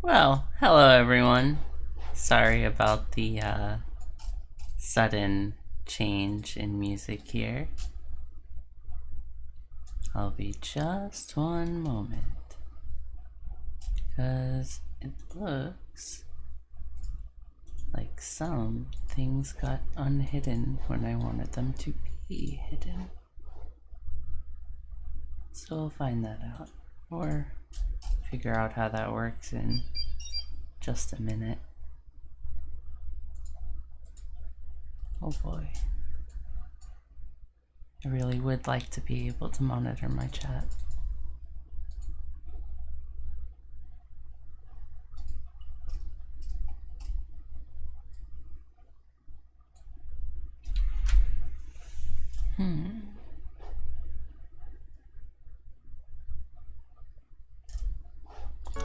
Well, hello everyone. Sorry about the sudden change in music here. I'll be just one moment, because it looks like some things got unhidden when I wanted them to be hidden. So we'll find that out, or figure out how that works in just a minute. Oh boy. I really would like to be able to monitor my chat.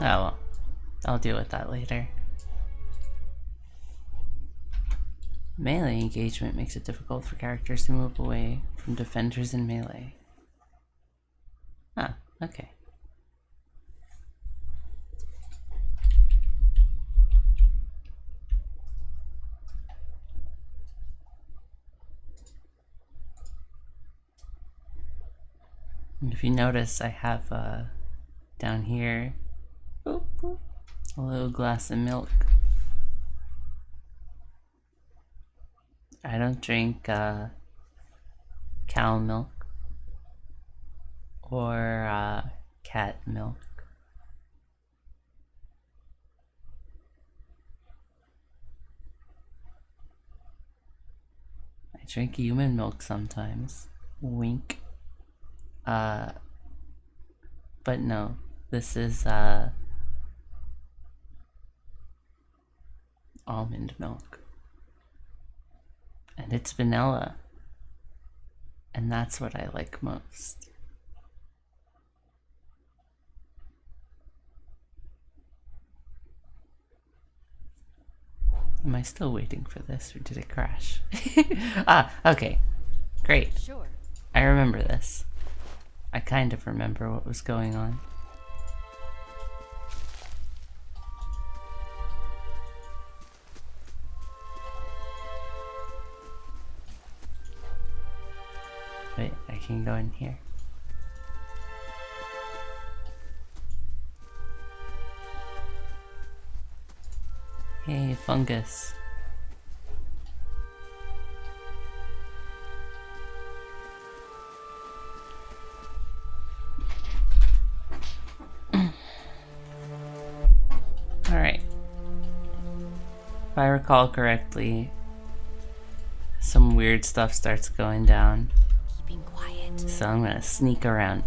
Oh well, I'll deal with that later. Melee engagement makes it difficult for characters to move away from defenders in melee. Ah, okay. And if you notice, I have down here a little glass of milk. I don't drink cow milk or cat milk. I drink human milk sometimes. Wink. But no, this is almond milk. And it's vanilla. And that's what I like most. Am I still waiting for this, or did it crash? Ah, okay. Great. Sure. I remember this. I kind of remember what was going on. Wait, I can go in here. Hey, fungus. Alright. If I recall correctly, some weird stuff starts going down. Keeping quiet. So I'm gonna sneak around.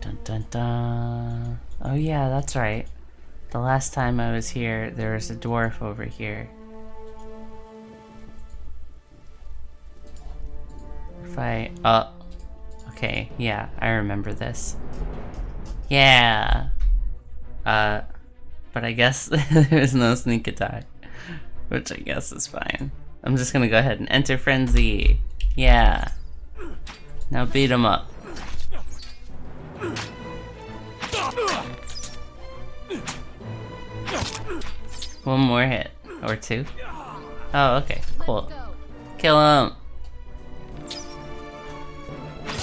Dun dun dun. Oh yeah, that's right. The last time I was here, there was a dwarf over here. If I... Oh. Okay, yeah, I remember this. Yeah! But I guess there's no sneak attack. Which I guess is fine. I'm just gonna go ahead and enter frenzy. Yeah. Now beat him up. One more hit. Or two. Oh, okay. Cool. Kill him.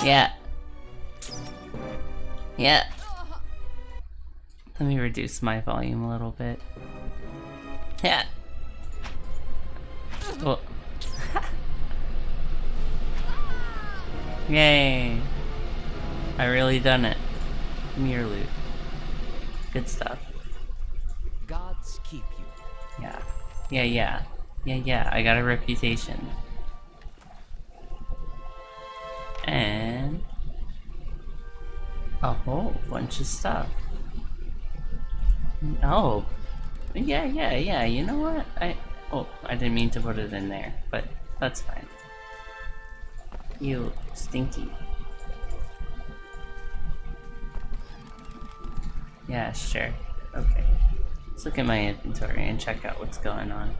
Yeah. Yeah. Let me reduce my volume a little bit. Yeah. Oh. Yay. I really done it. Give me your loot. Good stuff. Gods keep you. Yeah. Yeah, I got a reputation. And a whole bunch of stuff. Oh. Yeah, you know what? I didn't mean to put it in there, but that's fine. You stinky. Yeah, sure. Okay. Let's look at my inventory and check out what's going on.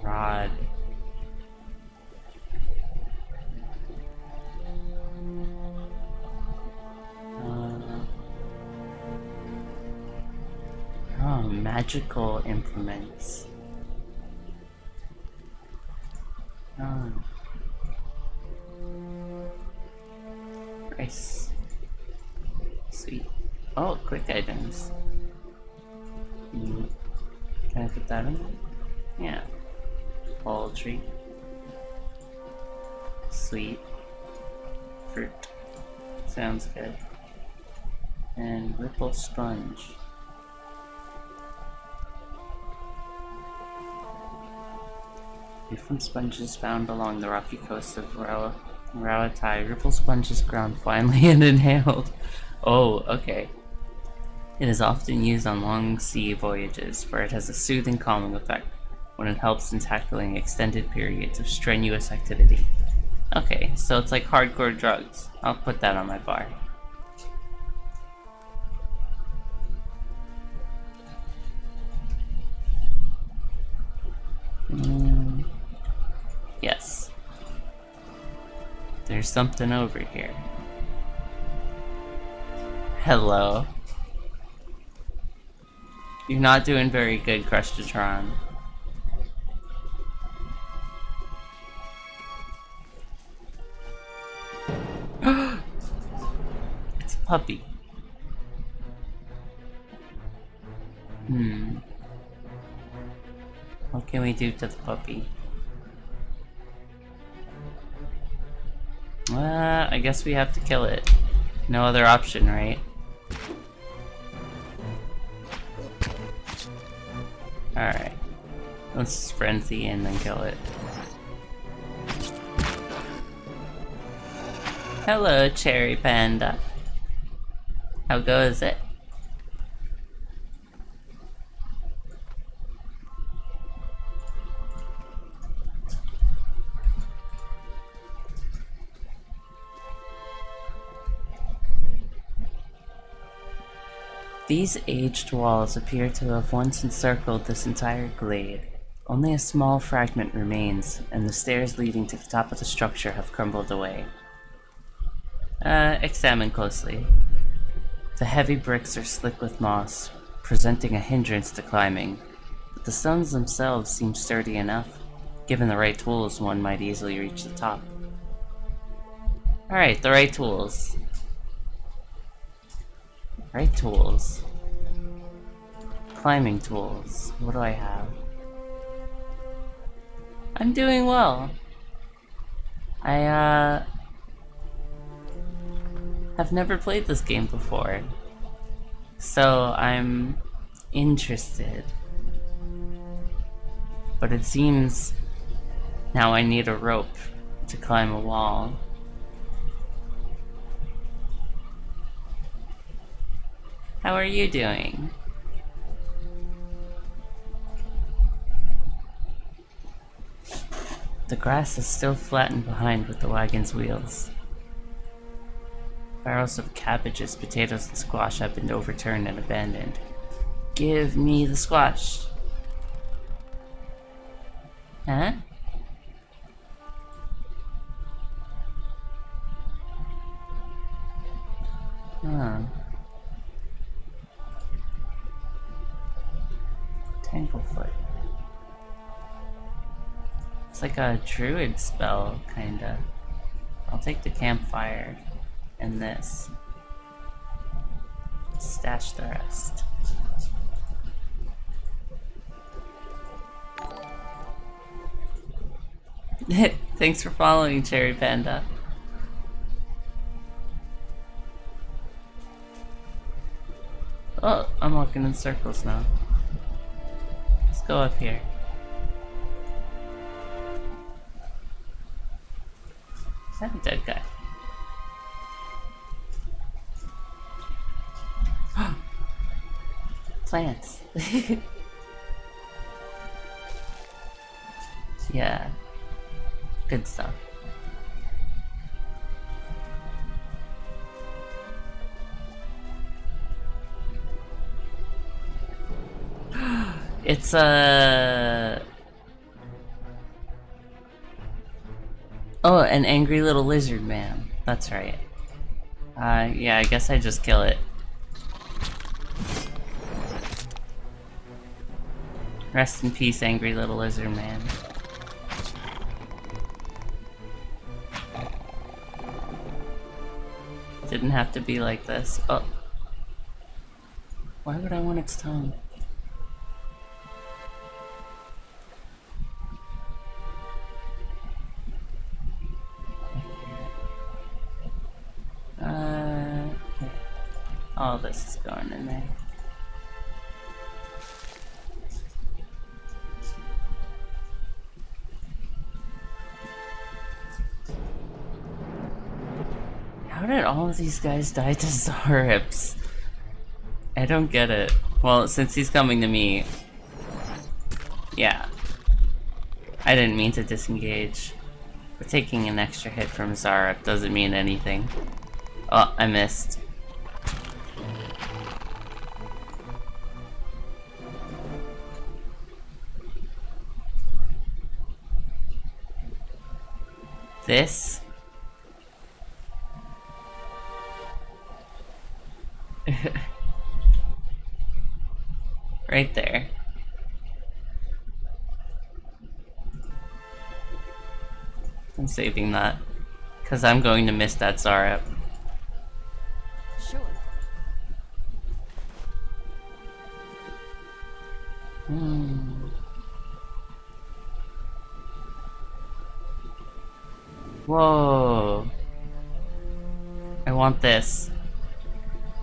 Rod. Oh, magical implements. Oh. Nice. Sweet. Oh, quick items. Can I put that in there? Yeah. Poultry. Sweet. Fruit. Sounds good. And ripple sponge. Different sponges found along the rocky coast of Rawatai. Ripple sponge is ground finely and inhaled. Oh, okay. It is often used on long sea voyages, where it has a soothing, calming effect when it helps in tackling extended periods of strenuous activity. Okay, so it's like hardcore drugs. I'll put that on my bar. Yes. There's something over here. Hello. You're not doing very good, Crustatron. It's a puppy. What can we do to the puppy? I guess we have to kill it. No other option, right? Alright. Let's just frenzy and then kill it. Hello, Cherry Panda. How goes it? These aged walls appear to have once encircled this entire glade. Only a small fragment remains, and the stairs leading to the top of the structure have crumbled away. Examine closely. The heavy bricks are slick with moss, presenting a hindrance to climbing, but the stones themselves seem sturdy enough. Given the right tools, one might easily reach the top. Alright, the right tools. Right tools. Climbing tools. What do I have? I'm doing well. I have never played this game before, so I'm interested. But it seems now I need a rope to climb a wall. How are you doing? The grass is still flattened behind with the wagon's wheels. Barrels of cabbages, potatoes, and squash have been overturned and abandoned. Give me the squash. Huh? Huh. Tanglefoot. It's like a druid spell, kinda. I'll take the campfire and this. Stash the rest. Thanks for following, Cherry Panda. Oh, I'm walking in circles now. Let's go up here. Is that a dead guy? Plants. Yeah. Good stuff. It's a... Oh, an angry little lizard man. That's right. Yeah, I guess I just kill it. Rest in peace, angry little lizard man. Didn't have to be like this. Oh. Why would I want its tongue? Okay. All this is going in there. How did all of these guys die to Zarips? I don't get it. Well, since he's coming to me... Yeah. I didn't mean to disengage. But taking an extra hit from Zarip doesn't mean anything. Oh, I missed. This? Right there. I'm saving that. Because I'm going to miss that Zarep. Sure. Whoa. I want this.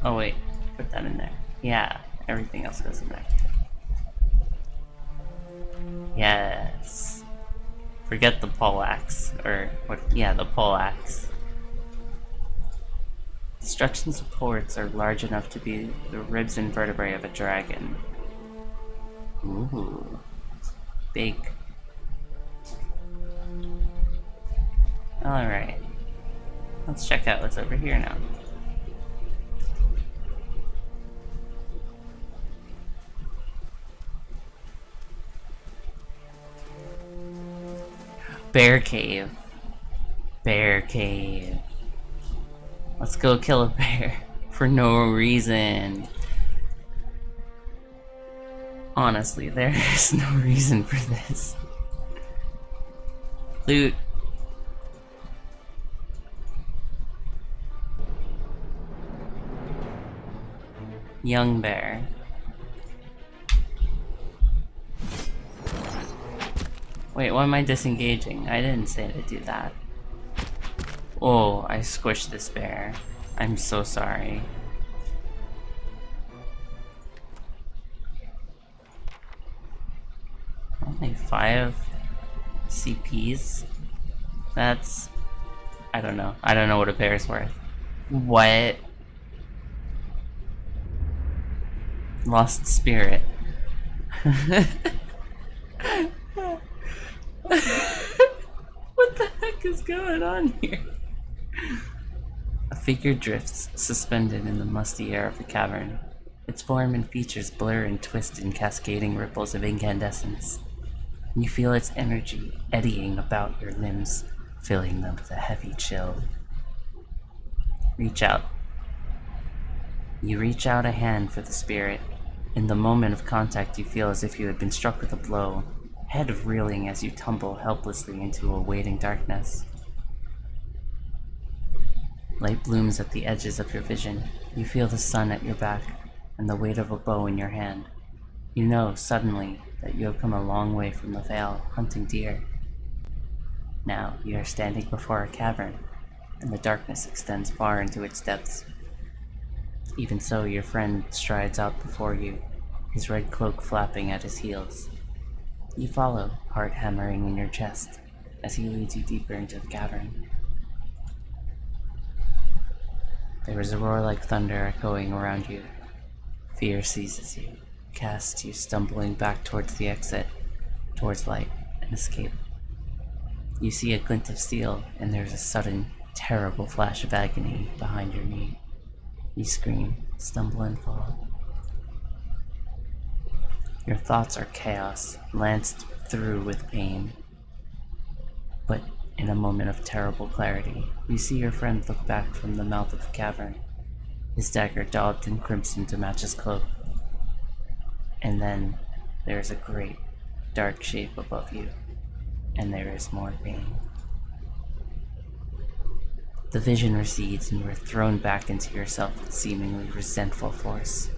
Oh wait, put that in there. Yeah, everything else goes in there. Yes. Forget the poleaxe, or what? Yeah, the poleaxe. Struts and supports are large enough to be the ribs and vertebrae of a dragon. Ooh, big. All right, let's check out what's over here now. Bear cave. Bear cave. Let's go kill a bear for no reason. Honestly, there is no reason for this. Loot. Young bear. Wait, why am I disengaging? I didn't say to do that. Oh, I squished this bear. I'm so sorry. Only 5 CPs? That's... I don't know. I don't know what a bear's worth. What? Lost spirit. What the heck is going on here? A figure drifts, suspended in the musty air of the cavern. Its form and features blur and twist in cascading ripples of incandescence. You feel its energy eddying about your limbs, filling them with a heavy chill. Reach out. You reach out a hand for the spirit. In the moment of contact, you feel as if you had been struck with a blow, head reeling as you tumble helplessly into a waiting darkness. Light blooms at the edges of your vision. You feel the sun at your back and the weight of a bow in your hand. You know, suddenly, that you have come a long way from the vale, hunting deer. Now, you are standing before a cavern, and the darkness extends far into its depths. Even so, your friend strides out before you, his red cloak flapping at his heels. You follow, heart hammering in your chest, as he leads you deeper into the cavern. There is a roar like thunder echoing around you. Fear seizes you, casts you stumbling back towards the exit, towards light and escape. You see a glint of steel, and there's a sudden, terrible flash of agony behind your knee. You scream, stumble, and fall. Your thoughts are chaos, lanced through with pain. But in a moment of terrible clarity, you see your friend look back from the mouth of the cavern, his dagger daubed in crimson to match his cloak. And then there is a great, dark shape above you, and there is more pain. The vision recedes, and you are thrown back into yourself with seemingly resentful force.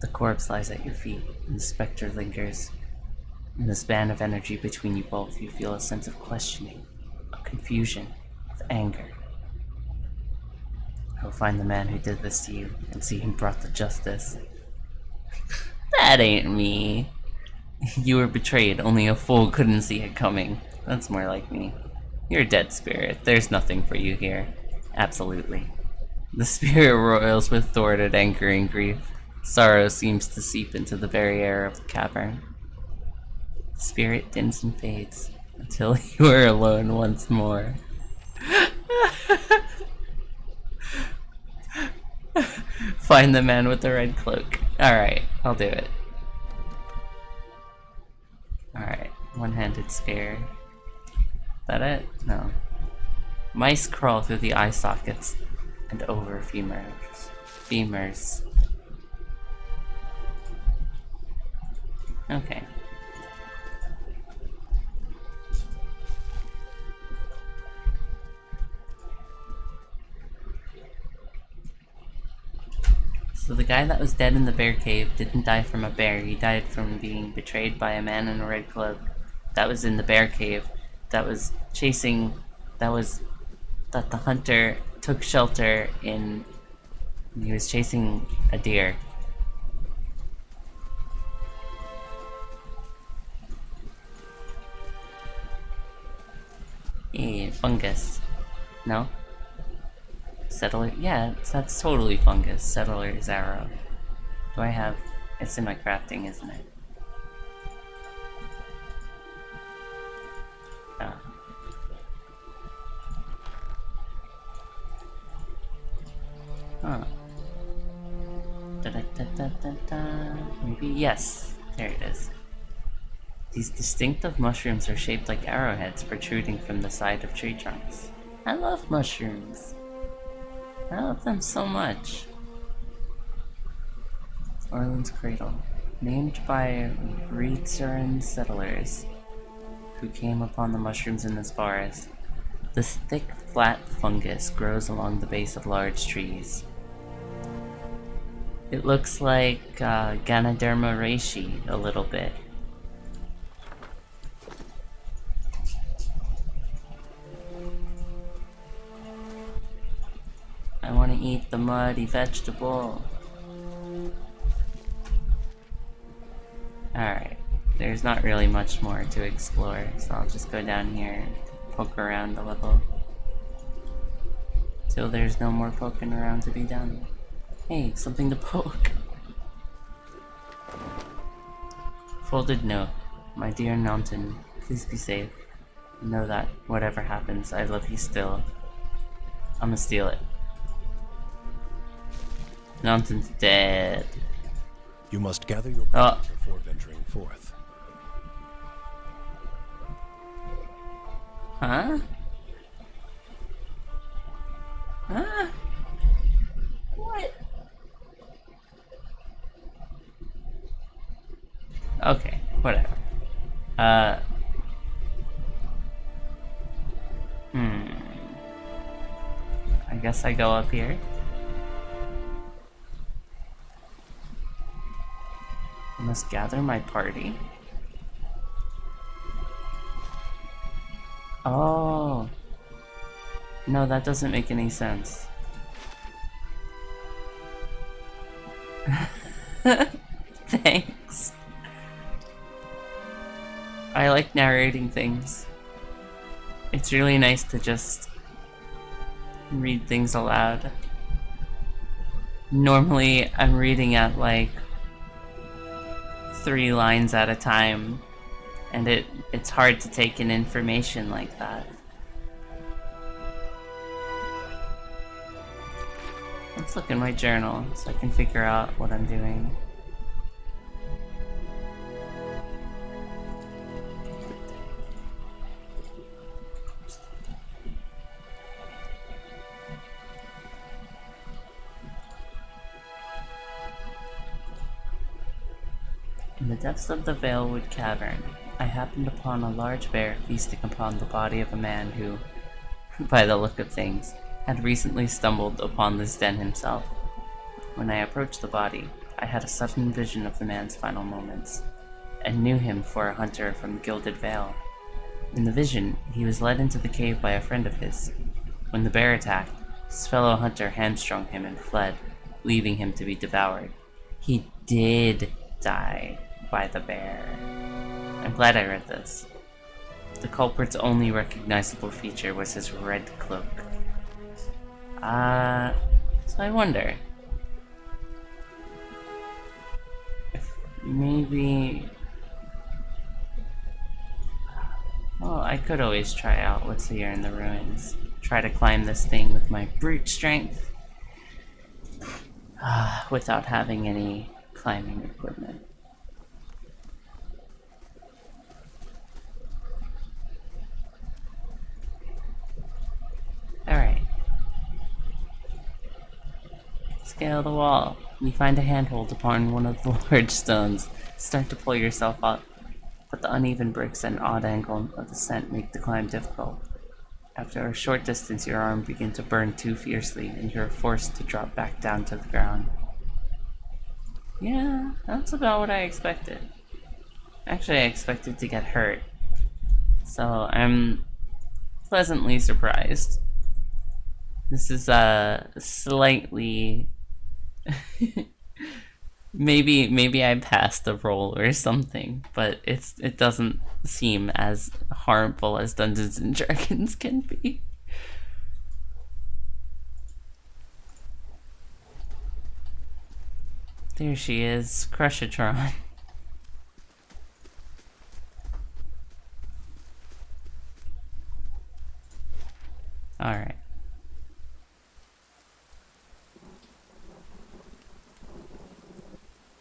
The corpse lies at your feet, and the specter lingers. In the span of energy between you both, you feel a sense of questioning, of confusion, of anger. I will find the man who did this to you, and see him brought to justice. That ain't me. You were betrayed, only a fool couldn't see it coming. That's more like me. You're a dead spirit. There's nothing for you here. Absolutely. The spirit roils with thwarted anger and grief. Sorrow seems to seep into the very air of the cavern. The spirit dims and fades until you are alone once more. Find the man with the red cloak. Alright, I'll do it. Alright, one-handed spear. That it? No. Mice crawl through the eye sockets and over femurs. Okay. So the guy that was dead in the bear cave didn't die from a bear, he died from being betrayed by a man in a red cloak. That was in the bear cave. That the hunter took shelter in. He was chasing a deer. Fungus. No? Settler? Yeah, that's totally fungus. Settler's arrow. Do I have... It's in my crafting, isn't it? Oh. Huh. Da-da-da-da-da-da. Maybe? Yes. There it is. These distinctive mushrooms are shaped like arrowheads protruding from the side of tree trunks. I love mushrooms. I love them so much. Orland's Cradle. Named by Reitzeran settlers who came upon the mushrooms in this forest. This thick, flat fungus grows along the base of large trees. It looks like Ganoderma reishi a little bit. I want to eat the muddy vegetable. Alright, there's not really much more to explore, so I'll just go down here and poke around a little. Till there's no more poking around to be done. Hey, something to poke! Folded note. My dear Mountain, please be safe. Know that, whatever happens, I love you still. I'ma steal it. Mountain's dead. You must gather your power before venturing forth. Huh? Huh? What? Okay, whatever. I guess I go up here. I must gather my party. Oh. No, that doesn't make any sense. Thanks. I like narrating things. It's really nice to just read things aloud. Normally, I'm reading at like 3 lines at a time, and it's hard to take in information like that. Let's look in my journal so I can figure out what I'm doing. In the depths of the Valewood Cavern, I happened upon a large bear feasting upon the body of a man who, by the look of things, had recently stumbled upon this den himself. When I approached the body, I had a sudden vision of the man's final moments, and knew him for a hunter from Gilded Vale. In the vision, he was led into the cave by a friend of his. When the bear attacked, his fellow hunter hamstrung him and fled, leaving him to be devoured. He did die by the bear. I'm glad I read this. The culprit's only recognizable feature was his red cloak. So I wonder if maybe... Well, I could always try out what's here in the ruins. Try to climb this thing with my brute strength. Without having any climbing equipment. Alright. Scale the wall. You find a handhold upon one of the large stones. Start to pull yourself up, but the uneven bricks and odd angle of the descent make the climb difficult. After a short distance, your arm begins to burn too fiercely, and you're forced to drop back down to the ground. Yeah, that's about what I expected. Actually, I expected to get hurt. So, I'm pleasantly surprised. This is slightly... maybe I passed a roll or something, but it doesn't seem as harmful as Dungeons and Dragons can be. There she is, Crushatron. Alright.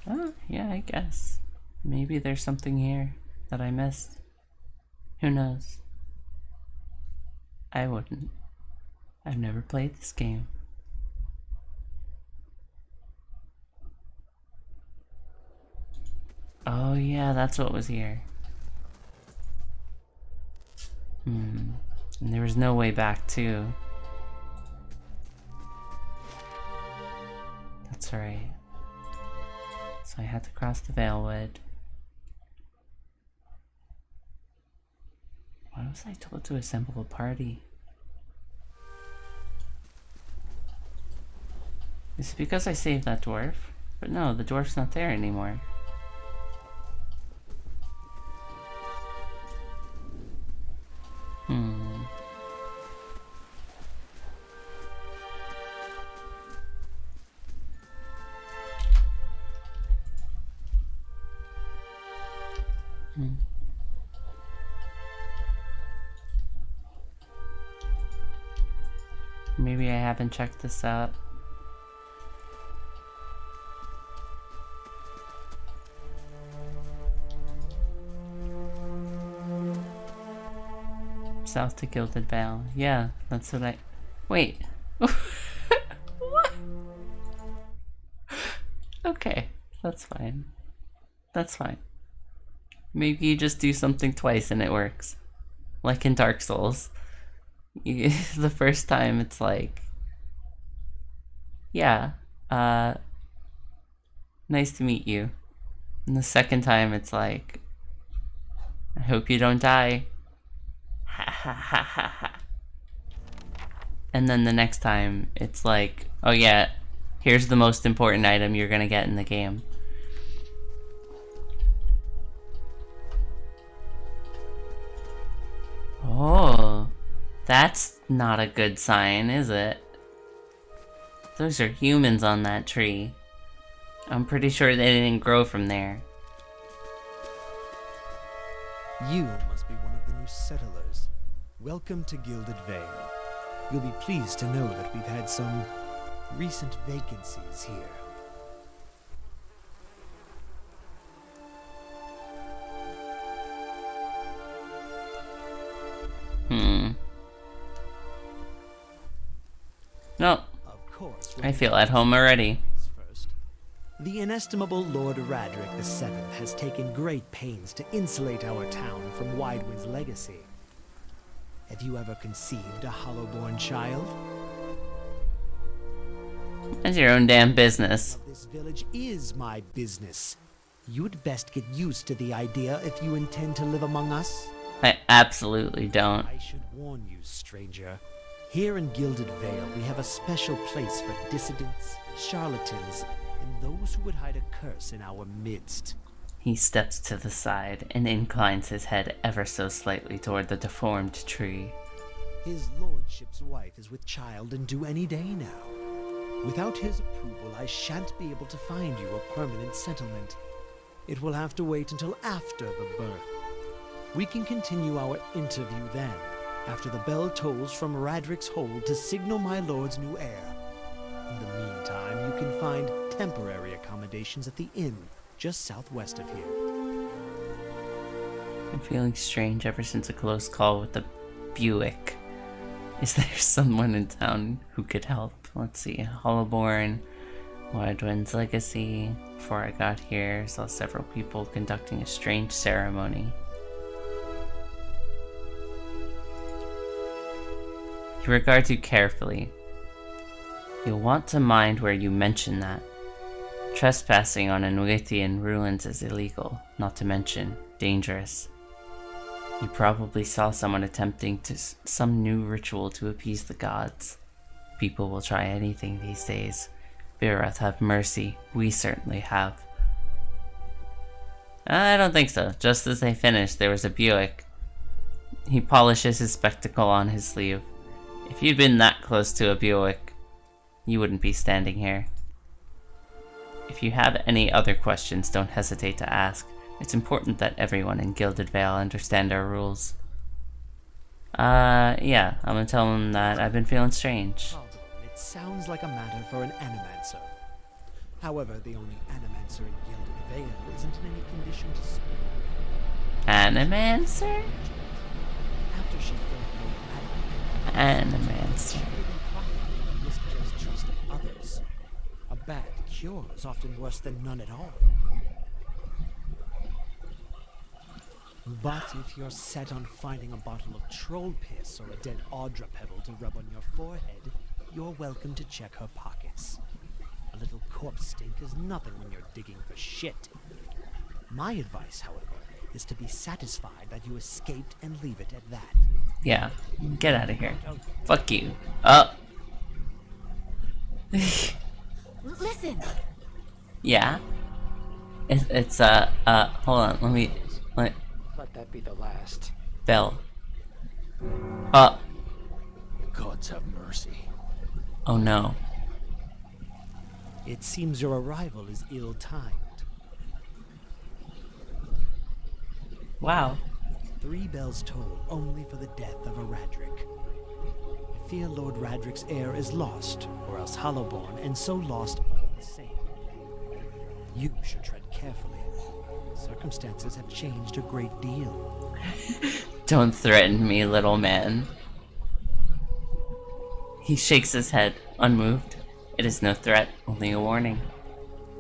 Oh, yeah, I guess. Maybe there's something here that I missed. Who knows? I wouldn't. I've never played this game. Oh yeah, that's what was here. And there was no way back too. That's right. So I had to cross the Valewood. Why was I told to assemble a party? Is it because I saved that dwarf? But no, the dwarf's not there anymore. Maybe I haven't checked this out. South to Gilded Vale. Yeah, that's what I... Wait. What? Okay, that's fine. That's fine. Maybe you just do something twice and it works. Like in Dark Souls. The first time it's like... Yeah, nice to meet you. And the second time it's like... I hope you don't die. Ha ha ha ha ha. And then the next time it's like, oh yeah, here's the most important item you're gonna get in the game. Oh, that's not a good sign, is it? Those are humans on that tree. I'm pretty sure they didn't grow from there. You must be one of the new settlers. Welcome to Gilded Vale. You'll be pleased to know that we've had some recent vacancies here. No, Of course, I feel at home already. first. The inestimable Lord Radric VII has taken great pains to insulate our town from Widewind's legacy. Have you ever conceived a Hollowborn child? That's your own damn business. This village is my business. You'd best get used to the idea if you intend to live among us. I absolutely don't. I should warn you, stranger. Here in Gilded Vale, we have a special place for dissidents, charlatans, and those who would hide a curse in our midst. He steps to the side and inclines his head ever so slightly toward the deformed tree. His lordship's wife is with child and due any day now. Without his approval, I shan't be able to find you a permanent settlement. It will have to wait until after the birth. We can continue our interview then, after the bell tolls from Radric's hold to signal my lord's new heir. In the meantime, you can find temporary accommodations at the inn, just southwest of here. I'm feeling strange ever since a close call with the Buick. Is there someone in town who could help? Let's see, Hollowborn, Widewind's legacy. Before I got here, saw several people conducting a strange ceremony. He regards you carefully. You'll want to mind where you mention that. Trespassing on Nwithian ruins is illegal, not to mention dangerous. You probably saw someone attempting some new ritual to appease the gods. People will try anything these days. Birath have mercy, we certainly have. I don't think so. Just as they finished, there was a Buick. He polishes his spectacle on his sleeve. If you'd been that close to a Buick, you wouldn't be standing here. If you have any other questions, don't hesitate to ask. It's important that everyone in Gilded Vale understand our rules. Yeah, I'm gonna tell him that I've been feeling strange. It sounds like a matter for an animancer. However, the only animancer in Gilded Vale isn't in any condition to speak. Animancer? After she felt Animancer. misplaced trust of others. A bad cure is often worse than none at all. But if you're set on finding a bottle of troll piss or a dead Audra pebble to rub on your forehead, you're welcome to check her pockets. A little corpse stink is nothing when you're digging for shit. My advice, however, is to be satisfied that you escaped and leave it at that. Yeah, get out of here. Fuck you. Listen! Yeah? It's, hold on, let that be the last. Bell. The gods have mercy. Oh no. It seems your arrival is ill-timed. Wow. 3 bells toll only for the death of a Radric. I fear Lord Radric's heir is lost, or else Hollowborn, and so lost all the same. You should tread carefully. Circumstances have changed a great deal. Don't threaten me, little man. He shakes his head, unmoved. It is no threat, only a warning.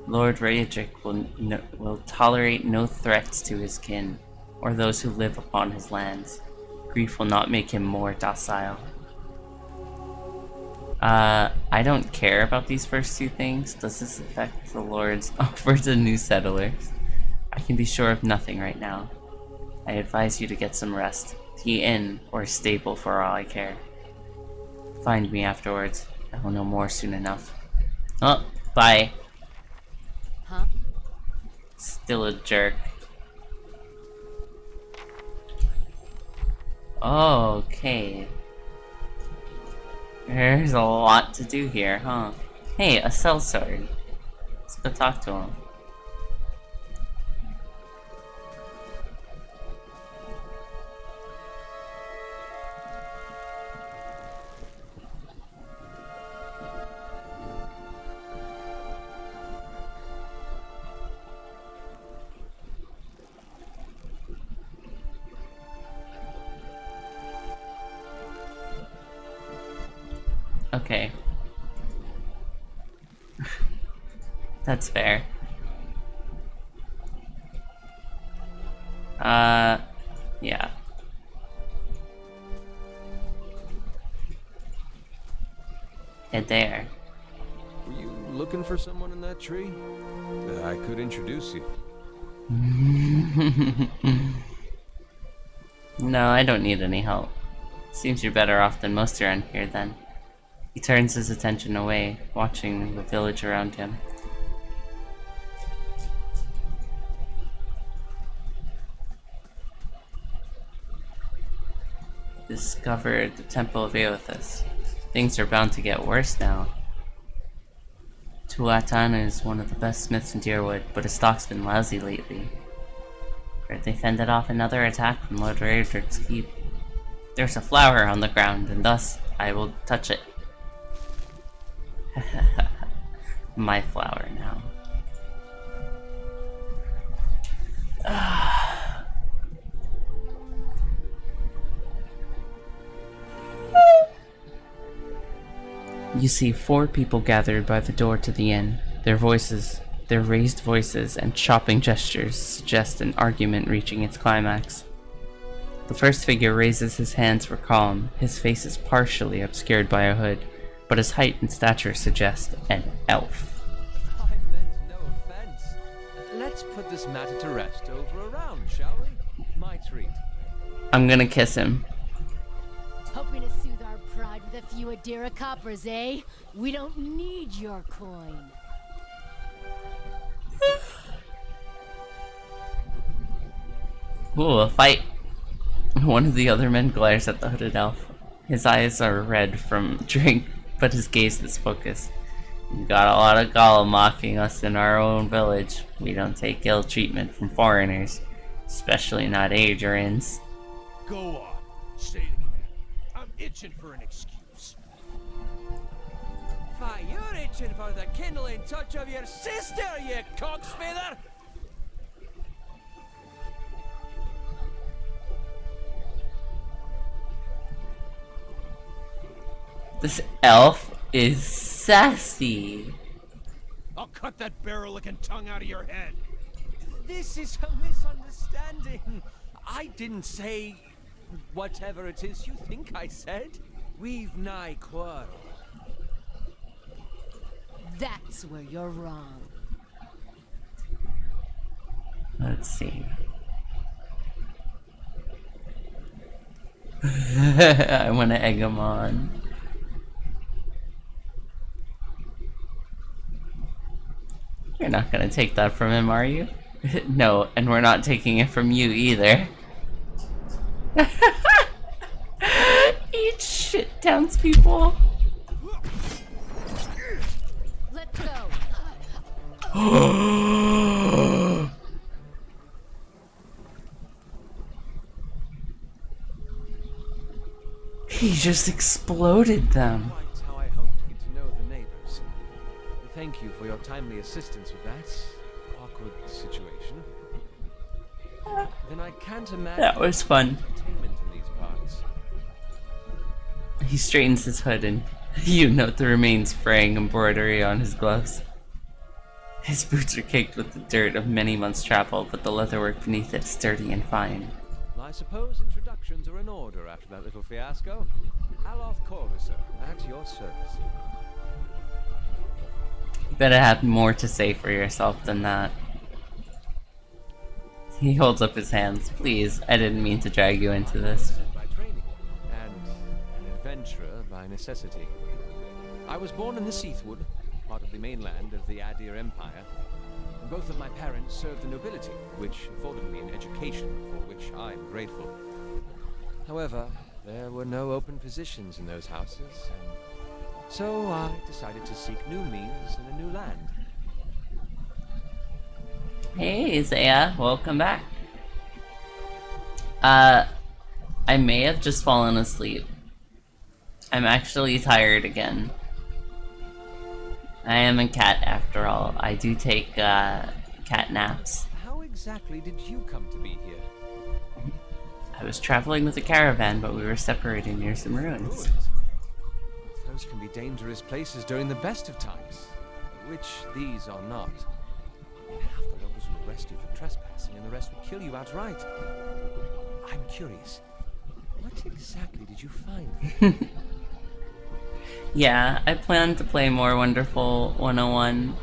Lord Radric will tolerate no threats to his kin, or those who live upon his lands. Grief will not make him more docile. I don't care about these first 2 things. Does this affect the Lord's offer to new settlers? I can be sure of nothing right now. I advise you to get some rest. The inn or stable for all I care. Find me afterwards. I will know more soon enough. Oh, bye. Huh? Still a jerk. Okay. There's a lot to do here, huh? Hey, a sellsword. Let's go talk to him. Okay. That's fair. Yeah. Head there. Were you looking for someone in that tree? I could introduce you. No, I don't need any help. Seems you're better off than most around here then. He turns his attention away, watching the village around him. Discovered the Temple of Aothas. Things are bound to get worse now. Tuatan is one of the best smiths in Deerwood, but his stock's been lousy lately. Heard they fended off another attack from Lord Raedric's keep. There's a flower on the ground, and thus I will touch it. My flower now. You see 4 people gathered by the door to the inn. Their raised voices and chopping gestures suggest an argument reaching its climax. The first figure raises his hands for calm. His face is partially obscured by a hood, but his height and stature suggest an elf. I meant no offense. Let's put this matter to rest over a round, shall we? My treat. I'm gonna kiss him. Hoping to soothe our pride with a few Adira coppers, eh? We don't need your coin. Ooh, a fight. One of the other men glares at the hooded elf. His eyes are red from drink, but his gaze is focused. You got a lot of gall mocking us in our own village. We don't take ill treatment from foreigners, especially not Adrians. Go on. Say it again. I'm itching for an excuse. Why, you're itching for the kindling touch of your sister, you cocksfeather! This elf is sassy. I'll cut that barrel-licking tongue out of your head. This is a misunderstanding. I didn't say whatever it is you think I said. We've nigh quarrel. That's where you're wrong. Let's see. I want to egg him on. You're not gonna take that from him, are you? No, and we're not taking it from you either. Eat shit, townspeople. Let's go. He just exploded them. Quite how I hoped to get to know the neighbors. Thank you for your timely assistance with that awkward situation. Then I can't imagine That was fun. entertainment in these parts. He straightens his hood and you note the remains fraying embroidery on his gloves. His boots are caked with the dirt of many months' travel, but the leatherwork beneath it sturdy and fine. Well, I suppose introductions are in order after that little fiasco. Aloth Corvusser, at your service. You better have more to say for yourself than that. He holds up his hands. Please, I didn't mean to drag you into this. By training, and an adventurer by necessity. I was born in the Seathwood, part of the mainland of the Adir Empire. Both of my parents served the nobility, which afforded me an education for which I'm grateful. However, there were no open positions in those houses, and so I decided to seek new means in a new land. Hey, Zaya, welcome back. I may have just fallen asleep. I'm actually tired again. I am a cat after all. I do take cat naps. How exactly did you come to be here? I was traveling with a caravan, but we were separated near some ruins. Ruins. Those can be dangerous places during the best of times, which these are not. I mean, half the locals will arrest you for trespassing and the rest will kill kill you outright. I'm curious. What exactly did you find? Yeah, I plan to play more Wonderful 101.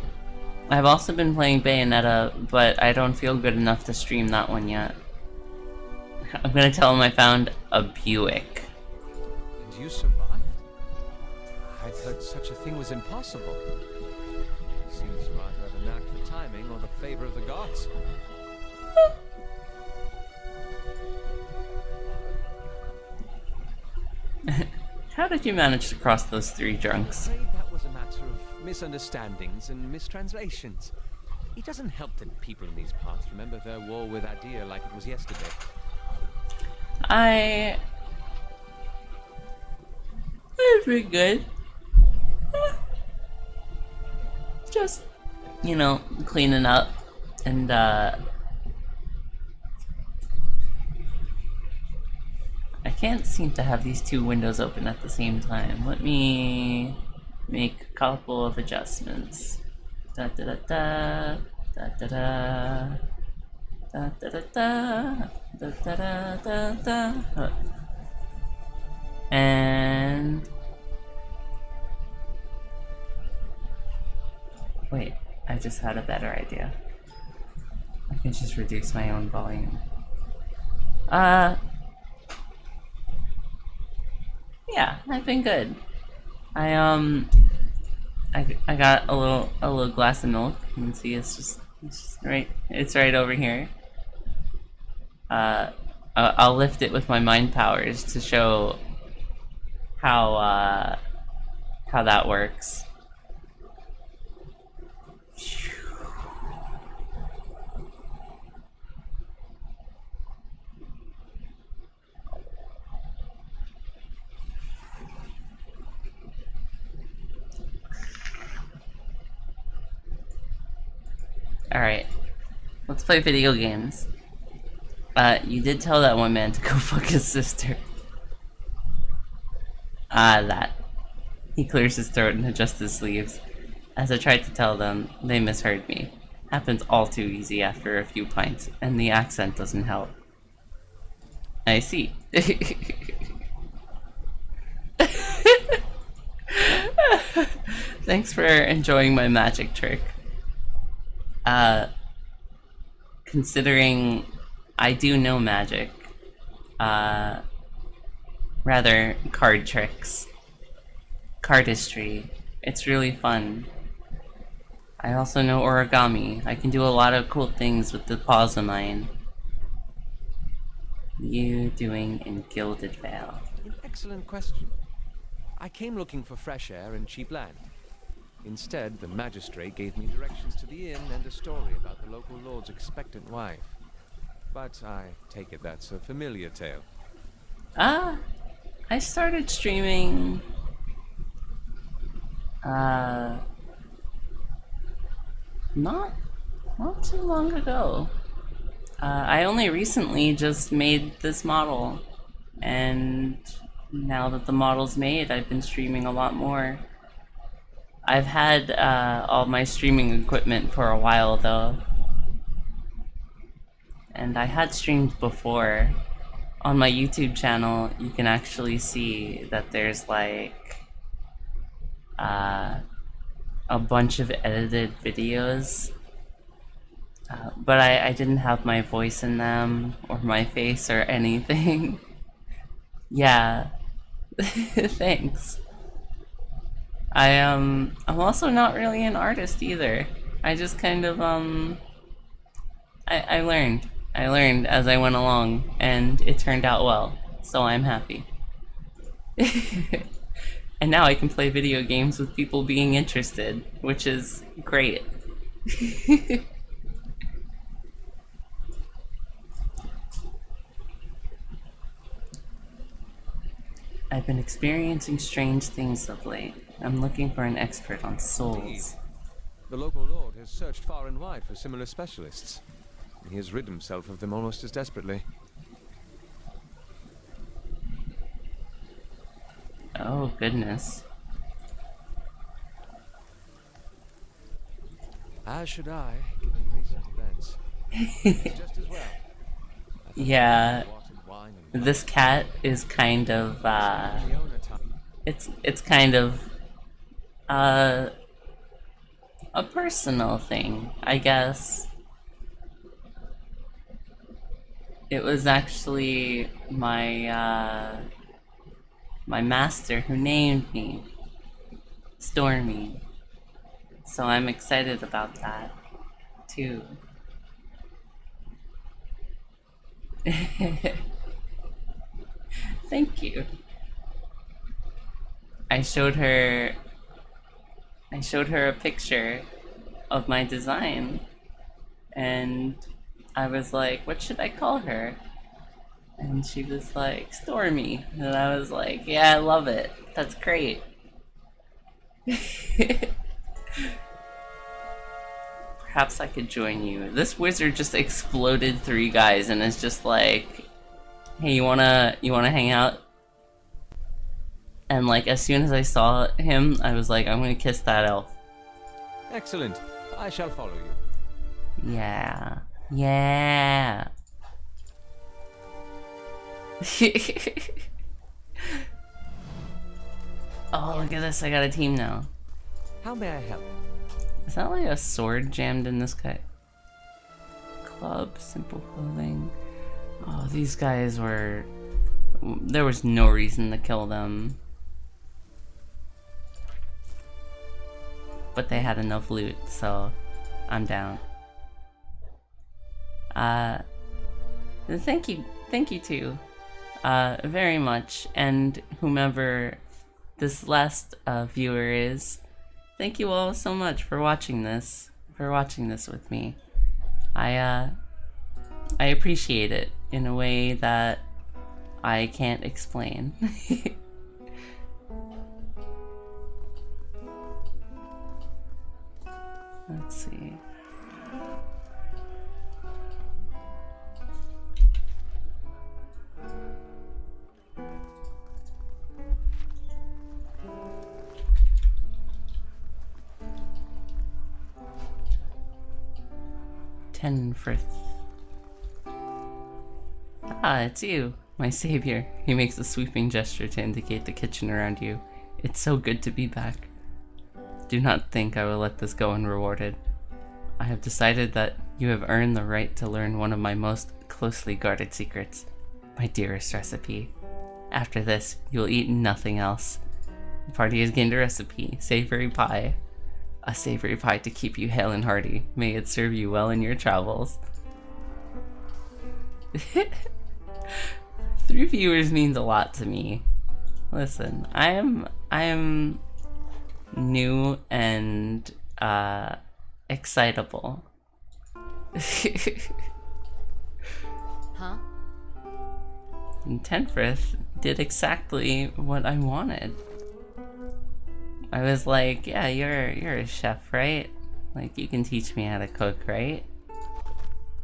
I've also been playing Bayonetta, but I don't feel good enough to stream that one yet. I'm gonna tell him I found a Buick. And you survived? I've heard such a thing was impossible. Seems you either have a knack for timing or the favor of the gods. How did you manage to cross those 3 drunks? I'm afraid that was a matter of misunderstandings and mistranslations. It doesn't help that people in these parts remember their war with Adir like it was yesterday. It's pretty good. Just, you know, cleaning up and I can't seem to have these 2 windows open at the same time. Let me make a couple of adjustments. Da da da da da da da da da da da da da da da. And wait, I just had a better idea. I can just reduce my own volume. Yeah, I've been good. I got a little glass of milk. You can see it's just right over here. I'll lift it with my mind powers to show how that works. Alright, let's play video games. You did tell that one man to go fuck his sister. That. He clears his throat and adjusts his sleeves. As I tried to tell them, they misheard me. Happens all too easy after a few pints, and the accent doesn't help. I see. Thanks for enjoying my magic trick. Considering I do know magic, rather card tricks, cardistry, it's really fun. I also know origami. I can do a lot of cool things with the paws of mine. You doing in Gilded Vale? An excellent question. I came looking for fresh air and cheap land. Instead, the magistrate gave me directions to the inn and a story about the local lord's expectant wife. But I take it that's a familiar tale. I started streaming not too long ago. I only recently just made this model, and now that the model's made, I've been streaming a lot more. I've had all my streaming equipment for a while though, and I had streamed before. On my YouTube channel, you can actually see that there's like a bunch of edited videos, but I didn't have my voice in them or my face or anything. Yeah, thanks. I'm also not really an artist either. I just kind of I learned as I went along, and it turned out well, so I'm happy. And now I can play video games with people being interested, which is great. I've been experiencing strange things of late. I'm looking for an expert on souls. The local lord has searched far and wide for similar specialists. He has rid himself of them almost as desperately. Oh, goodness. As should I, given recent events. Just as well. Yeah, Watered wine and this cat is kind of, Leona time. it's kind of, uh, a personal thing, I guess. It was actually my master who named me Stormy. So I'm excited about that, too. Thank you. I showed her I showed her a picture of my design and I was like, what should I call her? And she was like, Stormy. And I was like, yeah, I love it. That's great. Perhaps I could join you. This wizard just exploded 3 guys and is just like, hey, you wanna hang out? And like as soon as I saw him, I was like, I'm gonna kiss that elf. Excellent. I shall follow you. Yeah. Yeah. Oh, look at this. I got a team now. How may I help? Is that like a sword jammed in this guy? Club, simple clothing. Oh, these guys were... There was no reason to kill them. But they had enough loot, so I'm down. Thank you too, very much, and whomever this last viewer is, thank you all so much for watching this, with me. I appreciate it in a way that I can't explain. Let's see. Tenfrith. Ah, it's you, my savior. He makes a sweeping gesture to indicate the kitchen around you. It's so good to be back. Do not think I will let this go unrewarded. I have decided that you have earned the right to learn one of my most closely guarded secrets, my dearest recipe. After this, you'll eat nothing else. The party has gained a recipe, savory pie. A savory pie to keep you hale and hearty. May it serve you well in your travels. 3 viewers means a lot to me. Listen, I am new and excitable. Huh? And Tenfrith did exactly what I wanted. I was like, yeah, you're a chef, right? Like, you can teach me how to cook, right?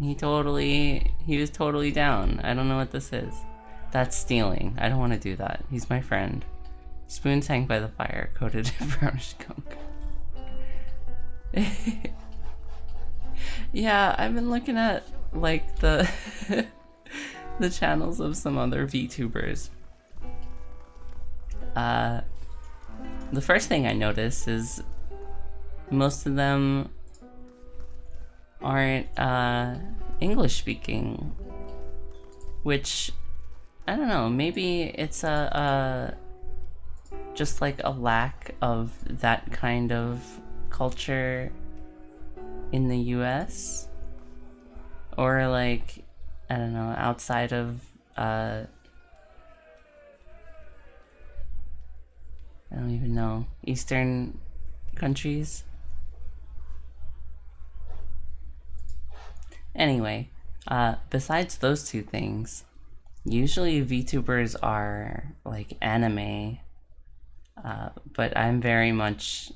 He was totally down. I don't know what this is. That's stealing. I don't want to do that. He's my friend. Spoons hang by the fire, coated in brownish gunk. Yeah, I've been looking at, like, the the channels of some other VTubers. The first thing I notice is most of them aren't English speaking, which I don't know, maybe it's just like a lack of that kind of culture in the US, or like, I don't know, outside of I don't even know, Eastern countries. Anyway, besides those 2 things, usually VTubers are like anime, but I'm very much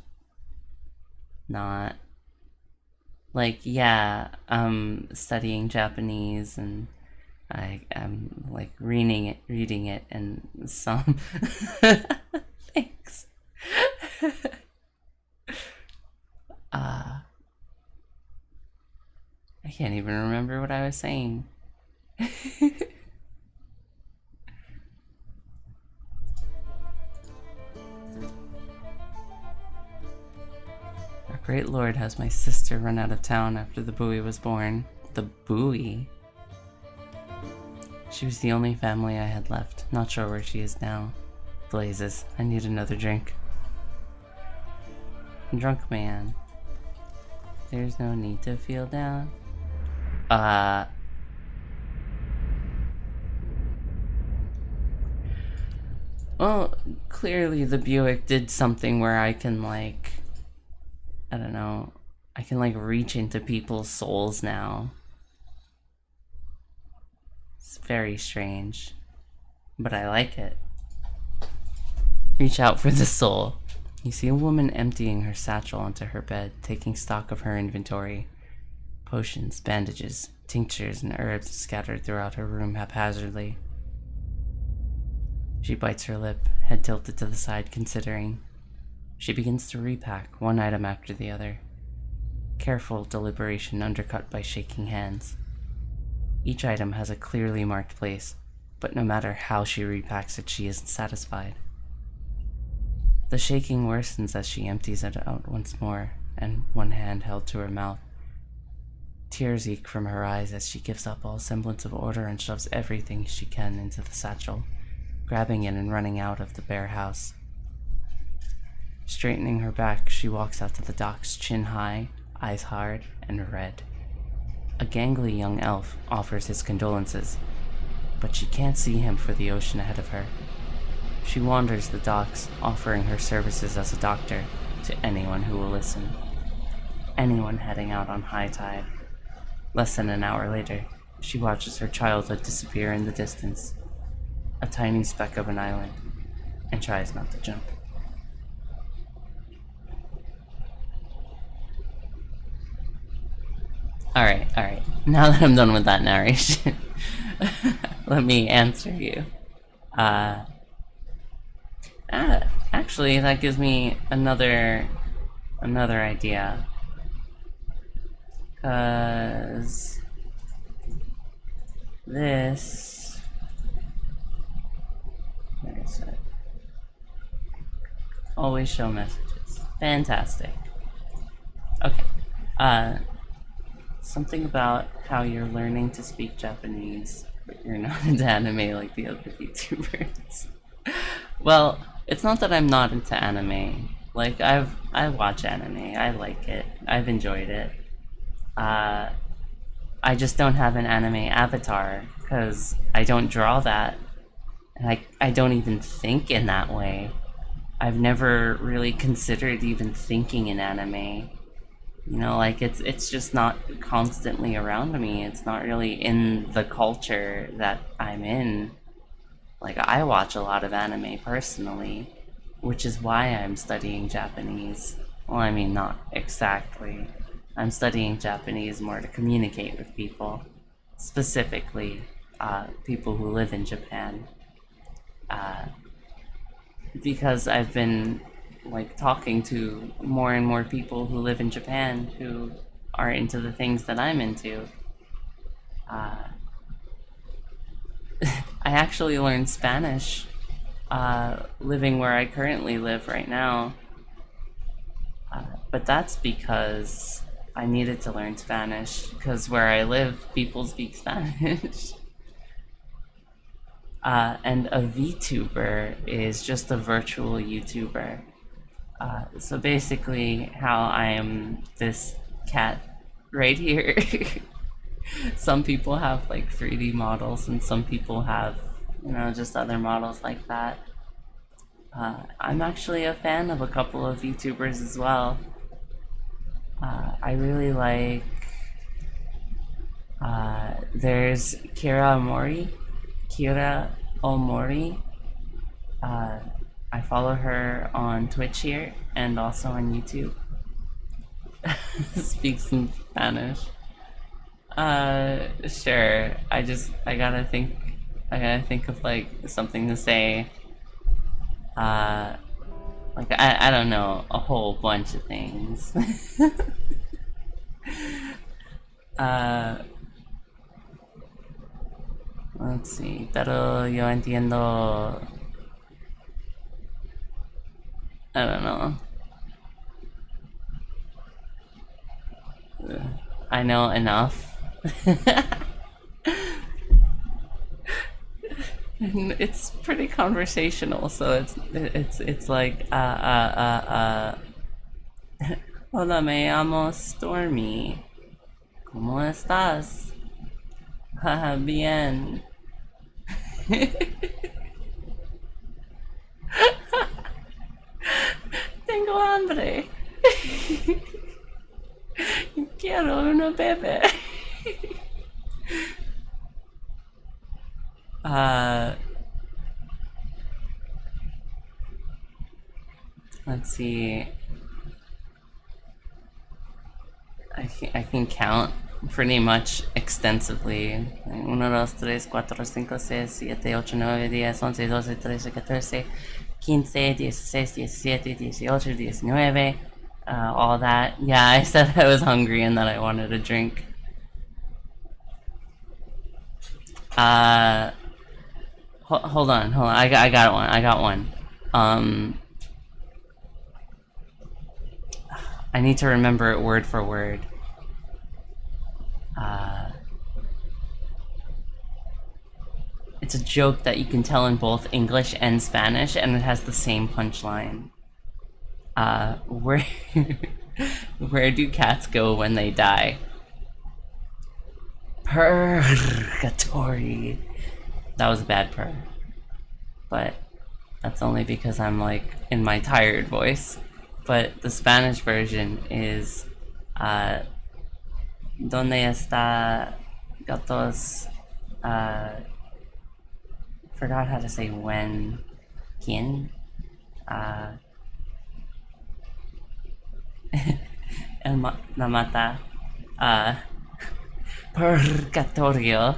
not. Like, yeah, I'm studying Japanese and I'm like reading it and some thanks. I can't even remember what I was saying. Our great lord has my sister run out of town after the buoy was born. The buoy? She was the only family I had left. Not sure where she is now. Blazes, I need another drink. Drunk man. There's no need to feel down. Well, clearly the Buick did something where I can, like, I don't know, I can, like, reach into people's souls now. It's very strange, but I like it. Reach out for the soul. You see a woman emptying her satchel onto her bed, taking stock of her inventory. Potions, bandages, tinctures, and herbs scattered throughout her room haphazardly. She bites her lip, head tilted to the side, considering. She begins to repack, one item after the other. Careful deliberation undercut by shaking hands. Each item has a clearly marked place, but no matter how she repacks it, she isn't satisfied. The shaking worsens as she empties it out once more, and one hand held to her mouth. Tears eke from her eyes as she gives up all semblance of order and shoves everything she can into the satchel, grabbing it and running out of the bare house. Straightening her back, she walks out to the docks, chin high, eyes hard, and red. A gangly young elf offers his condolences, but she can't see him for the ocean ahead of her. She wanders the docks, offering her services as a doctor to anyone who will listen. Anyone heading out on high tide. Less than an hour later, she watches her childhood disappear in the distance, a tiny speck of an island, and tries not to jump. Alright. Now that I'm done with that narration, let me answer you. Actually, that gives me another idea. 'Cause this... Where is it? Always show messages. Fantastic. Okay. Something about how you're learning to speak Japanese, but you're not into anime like the other YouTubers. Well, it's not that I'm not into anime. Like, I watch anime. I like it. I've enjoyed it. I just don't have an anime avatar, because I don't draw that. And I don't even think in that way. I've never really considered even thinking in anime. You know, like, it's just not constantly around me. It's not really in the culture that I'm in. Like, I watch a lot of anime personally, which is why I'm studying Japanese. Well, I mean, not exactly. I'm studying Japanese more to communicate with people, specifically people who live in Japan. Because I've been, like, talking to more and more people who live in Japan who are into the things that I'm into. I actually learned Spanish living where I currently live right now. But that's because I needed to learn Spanish, because where I live, people speak Spanish. And a VTuber is just a virtual YouTuber. So basically, how I am this cat right here. Some people have, like, 3D models, and some people have, you know, just other models like that. I'm actually a fan of a couple of VTubers as well. I really like... there's Kira Omori. I follow her on Twitch here, and also on YouTube. Speaks in Spanish. Sure. I gotta think of, like, something to say. Like, I don't know, a whole bunch of things. Let's see, pero yo entiendo. I don't know. I know enough. It's pretty conversational, so it's like Hola, me llamo Stormy. ¿Cómo estás? Haha, bien. Tengo hambre. Quiero una bebé. Let's see. I can count pretty much extensively. 1, 2, 3, 4, 5, 6, 7, 8, 9, 10, 11, 12, 13, 14, 15, 16, 17, 18, 19. All that. Yeah, I said I was hungry and that I wanted a drink. Hold on. I got one. I need to remember it word for word. It's a joke that you can tell in both English and Spanish, and it has the same punchline. Where where do cats go when they die? Purgatory. That was a bad purr. But that's only because I'm like in my tired voice. But the Spanish version is ¿Dónde está gatos? Forgot how to say when. ¿Quién? La mata. Purgatorio.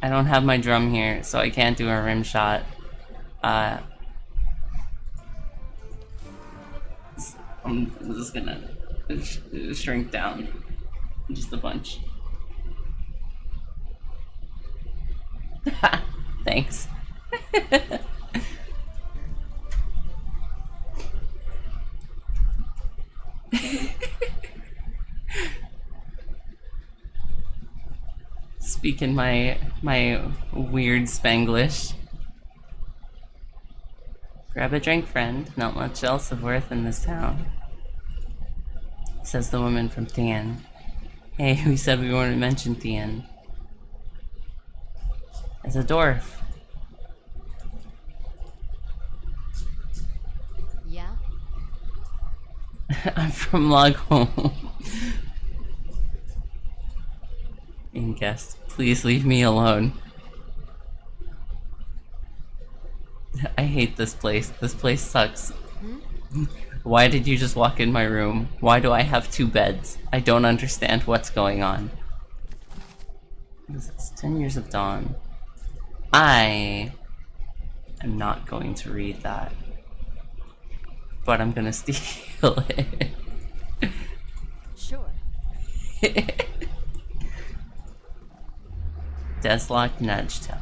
I don't have my drum here, so I can't do a rim shot. I'm just gonna shrink down just a bunch. Thanks. Speaking my weird Spanglish. Grab a drink, friend. Not much else of worth in this town, says the woman from Tien. Hey, we said we weren't to mention Tien. It's a dwarf. Yeah? I'm from Logholm. And guest, please leave me alone. I hate this place. This place sucks. Why did you just walk in my room? Why do I have 2 beds? I don't understand what's going on. What is this? 10 Years of Dawn. I am not going to read that. But I'm gonna steal it. Sure. Deslocked Nudgetail.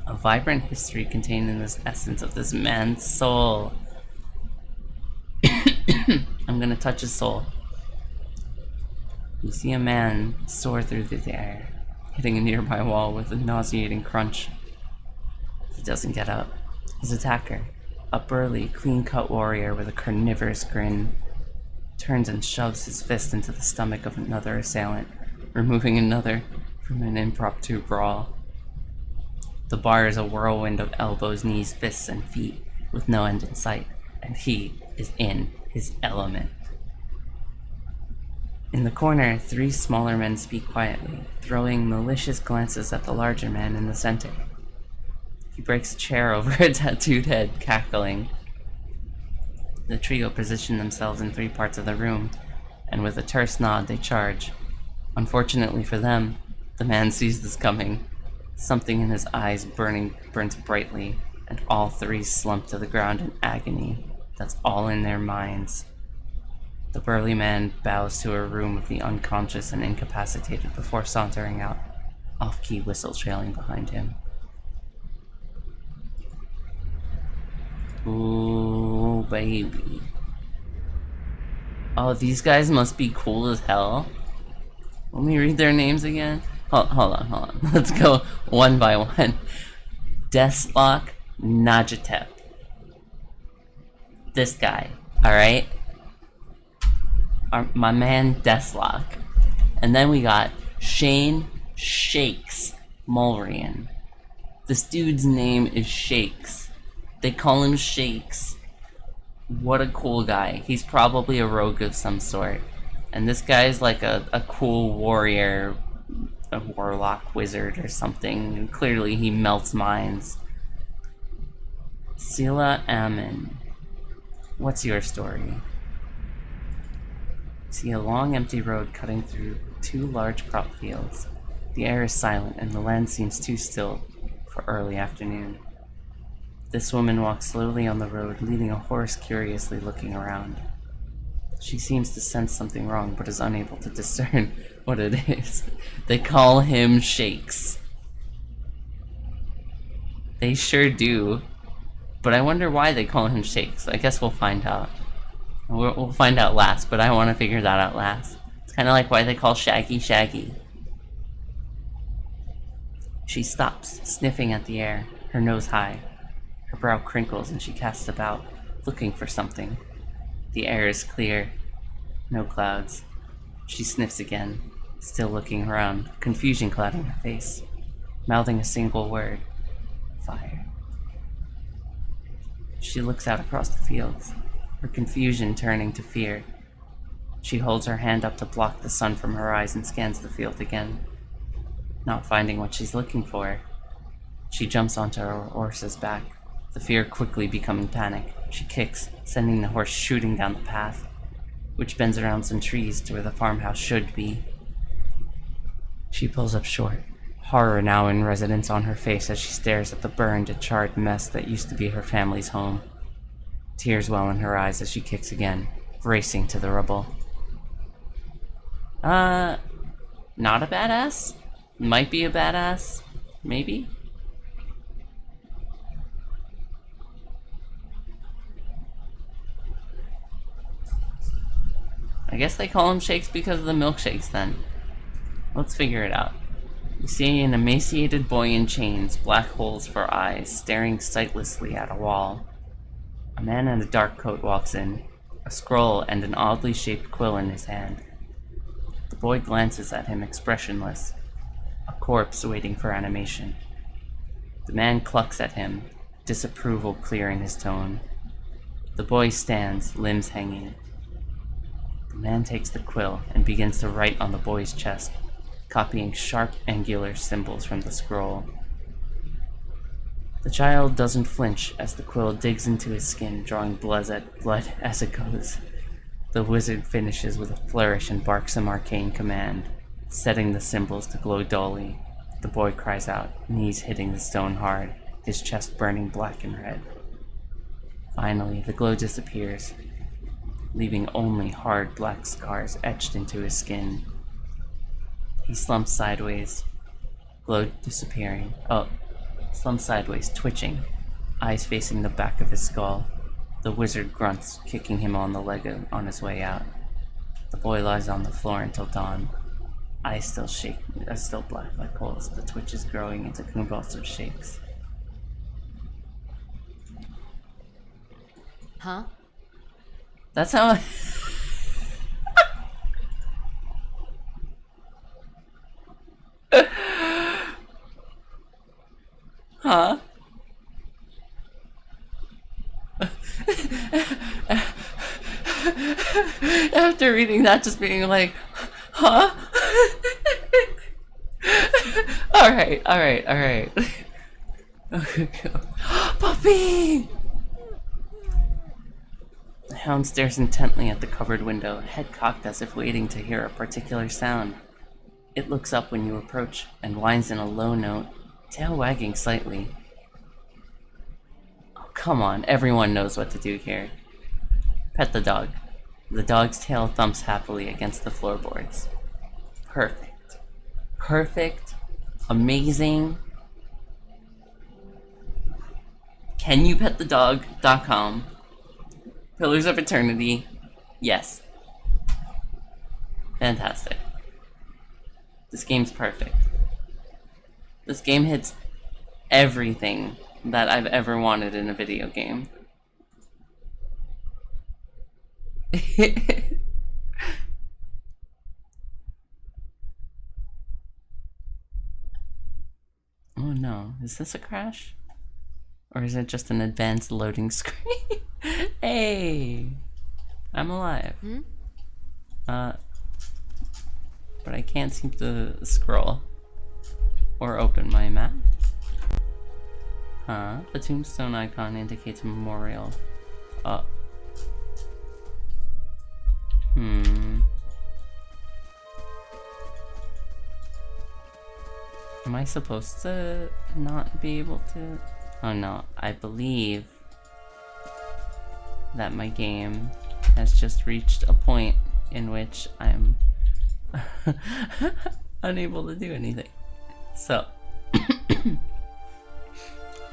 A vibrant history contained in this essence of this man's soul. I'm gonna touch his soul. You see a man soar through the air, hitting a nearby wall with a nauseating crunch. He doesn't get up. His attacker, a burly, clean-cut warrior with a carnivorous grin, turns and shoves his fist into the stomach of another assailant, removing another from an impromptu brawl. The bar is a whirlwind of elbows, knees, fists, and feet, with no end in sight, and he is in his element. In the corner, 3 smaller men speak quietly, throwing malicious glances at the larger man in the center. He breaks a chair over a tattooed head, cackling. The trio position themselves in 3 parts of the room, and with a terse nod they charge. Unfortunately for them, the man sees this coming, Something in his eyes burns brightly, and all three slump to the ground in agony. That's all in their minds. The burly man bows to a room of the unconscious and incapacitated before sauntering out, off-key whistle trailing behind him. Ooh, baby. Oh, these guys must be cool as hell. Let me read their names again. Hold on. Let's go one by one. Deathlock Najatep. This guy, alright? My man Deathlock. And then we got Shane Shakes Mulrian. This dude's name is Shakes. They call him Shakes. What a cool guy. He's probably a rogue of some sort. And this guy's like a cool warrior, a warlock wizard or something. And clearly he melts minds. Sila Amin. What's your story? See a long empty road cutting through two large crop fields. The air is silent and the land seems too still for early afternoon. This woman walks slowly on the road, leading a horse curiously looking around. She seems to sense something wrong, but is unable to discern what it is. They call him Shakes. They sure do. But I wonder why they call him Shakes. I guess we'll find out. We'll find out last, but I want to figure that out last. It's kind of like why they call Shaggy Shaggy. She stops, sniffing at the air, her nose high. Her brow crinkles and she casts about, looking for something. The air is clear. No clouds. She sniffs again, still looking around, confusion clouding her face, mouthing a single word. Fire. She looks out across the fields, her confusion turning to fear. She holds her hand up to block the sun from her eyes and scans the field again. Not finding what she's looking for, she jumps onto her horse's back, the fear quickly becoming panic. She kicks, sending the horse shooting down the path, which bends around some trees to where the farmhouse should be. She pulls up short, horror now in residence on her face as she stares at the burned and charred mess that used to be her family's home. Tears well in her eyes as she kicks again, racing to the rubble. Not a badass? Might be a badass? Maybe? I guess they call him Shakes because of the milkshakes then. Let's figure it out. You see an emaciated boy in chains, black holes for eyes, staring sightlessly at a wall. A man in a dark coat walks in, a scroll and an oddly shaped quill in his hand. The boy glances at him expressionless, a corpse waiting for animation. The man clucks at him, disapproval clear in his tone. The boy stands, limbs hanging. The man takes the quill and begins to write on the boy's chest, copying sharp, angular symbols from the scroll. The child doesn't flinch as the quill digs into his skin, drawing blood as it goes. The wizard finishes with a flourish and barks some arcane command, setting the symbols to glow dully. The boy cries out, knees hitting the stone hard, his chest burning black and red. Finally, the glow disappears, leaving only hard black scars etched into his skin. He slumps sideways, glow disappearing. Slumps sideways, twitching, eyes facing the back of his skull. The wizard grunts, kicking him on the leg on his way out. The boy lies on the floor until dawn, eyes still black like holes, the twitches growing into convulsive shakes. Huh? That's how Huh? After reading that, just being like, huh? Alright. Puppy! The hound stares intently at the covered window, head cocked as if waiting to hear a particular sound. It looks up when you approach and whines in a low note, Tail wagging slightly. Oh, come on, everyone knows what to do here. Pet the dog. The dog's tail thumps happily against the floorboards. Perfect. Perfect. Amazing. CanYouPetTheDog.com. Pillars of Eternity. Yes. Fantastic. This game's perfect. This game hits everything that I've ever wanted in a video game. Oh no, is this a crash? Or is it just an advanced loading screen? Hey! I'm alive. But I can't seem to scroll. Or open my map. The tombstone icon indicates a memorial. Am I supposed to not be able to? Oh no, I believe that my game has just reached a point in which I'm unable to do anything. So,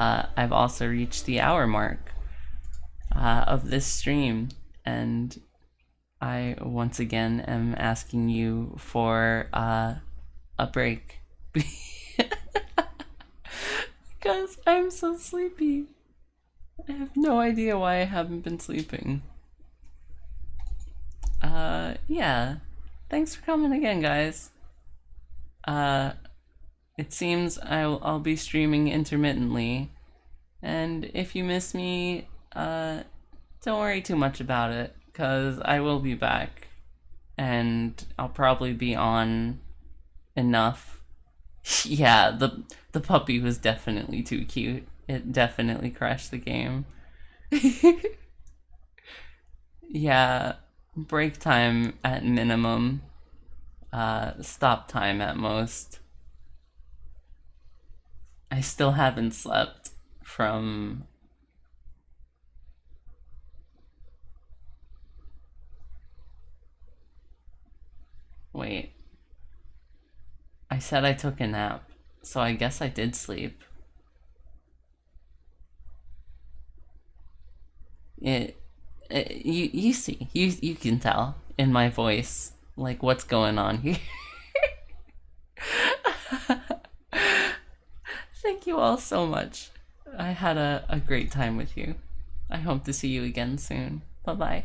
I've also reached the hour mark of this stream, and I once again am asking you for a break. Because I'm so sleepy. I have no idea why I haven't been sleeping. Yeah. Thanks for coming again, guys. It seems I'll be streaming intermittently. And if you miss me, don't worry too much about it, because I will be back. And I'll probably be on enough. Yeah, the puppy was definitely too cute. It definitely crashed the game. Yeah, break time at minimum. Stop time at most. I still haven't slept from... Wait. I said I took a nap, so I guess I did sleep. You see, you can tell in my voice, like, what's going on here. Thank you all so much. I had a great time with you. I hope to see you again soon. Bye-bye.